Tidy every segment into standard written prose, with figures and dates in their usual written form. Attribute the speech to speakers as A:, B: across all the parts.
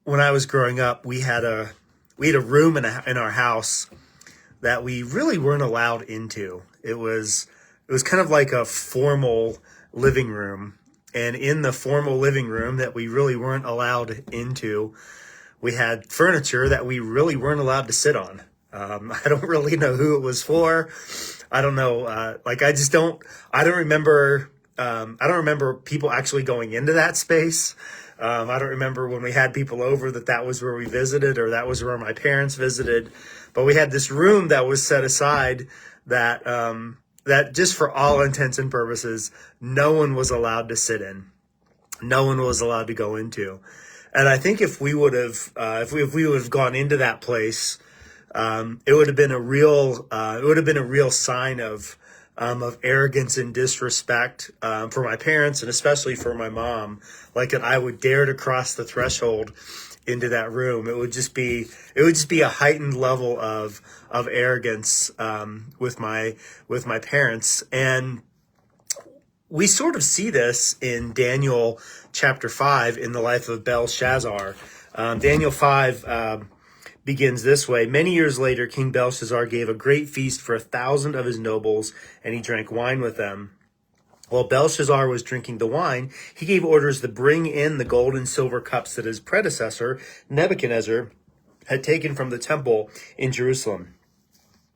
A: when I was growing up, we had a room in our house that we really weren't allowed into. It was kind of like a formal living room. And in the formal living room that we really weren't allowed into, we had furniture that we really weren't allowed to sit on. I don't really know who it was for. I don't know. I don't remember. I don't remember people actually going into that space. I don't remember when we had people over that was where we visited, or that was where my parents visited. But we had this room that was set aside that just for all intents and purposes, no one was allowed to sit in. No one was allowed to go into. And I think if we would have, if we would have gone into that place, it would have been a real sign of arrogance and disrespect, for my parents, and especially for my mom. Like, that I would dare to cross the threshold into that room. It would just be a heightened level of arrogance, with my parents. And we sort of see this in Daniel chapter 5 in the life of Belshazzar. Daniel 5 begins this way. Many years later, King Belshazzar gave a great feast for 1,000 of his nobles, and he drank wine with them. While Belshazzar was drinking the wine, he gave orders to bring in the gold and silver cups that his predecessor, Nebuchadnezzar, had taken from the temple in Jerusalem.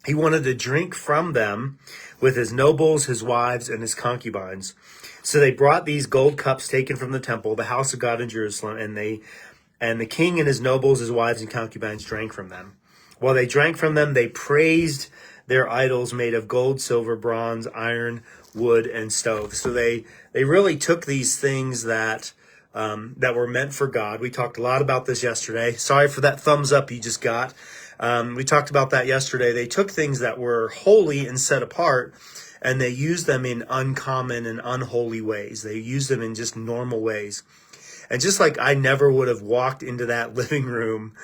A: He wanted to drink from them with his nobles, his wives, and his concubines. So they brought these gold cups taken from the temple, the house of God in Jerusalem, and the king and his nobles, his wives, and concubines drank from them. While they drank from them, they praised their idols made of gold, silver, bronze, iron, wood, and stove. So they really took these things that were meant for God. We talked a lot about this yesterday. Sorry for that thumbs up you just got. We talked about that yesterday. They took things that were holy and set apart, and they used them in uncommon and unholy ways. They used them in just normal ways. And just like I never would have walked into that living room,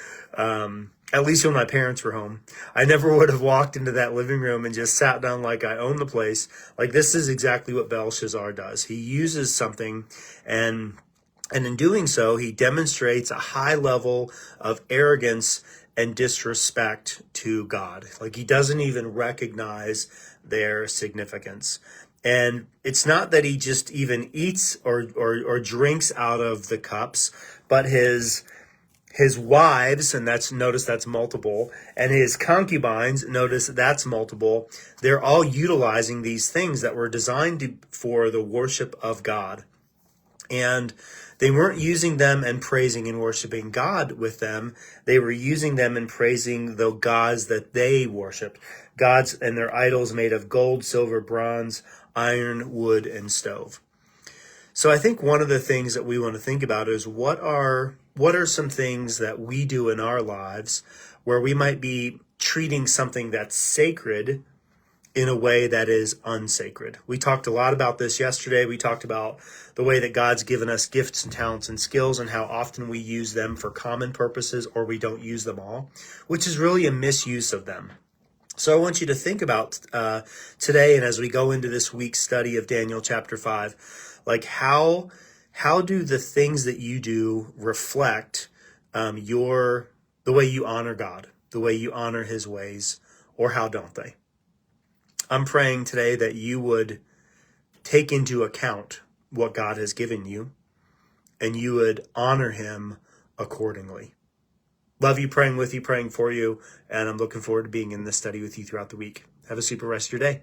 A: at least when my parents were home, I never would have walked into that living room and just sat down like I own the place. Like, this is exactly what Belshazzar does. He uses something, and in doing so, he demonstrates a high level of arrogance and disrespect to God. Like, he doesn't even recognize their significance. And it's not that he just even eats or drinks out of the cups, but his wives, and notice that's multiple, and his concubines, notice that's multiple. They're all utilizing these things that were designed for the worship of God. And they weren't using them and praising and worshiping God with them. They were using them and praising the gods that they worshiped. Gods and their idols made of gold, silver, bronze, iron, wood, and stove. So I think one of the things that we want to think about is what are some things that we do in our lives where we might be treating something that's sacred in a way that is unsacred. We talked a lot about this yesterday. We talked about the way that God's given us gifts and talents and skills, and how often we use them for common purposes, or we don't use them all, which is really a misuse of them. So I want you to think about today, and as we go into this week's study of Daniel chapter 5, like how do the things that you do reflect the way you honor God, the way you honor his ways, or how don't they? I'm praying today that you would take into account what God has given you, and you would honor him accordingly. Love you, praying with you, praying for you, and I'm looking forward to being in this study with you throughout the week. Have a super rest of your day.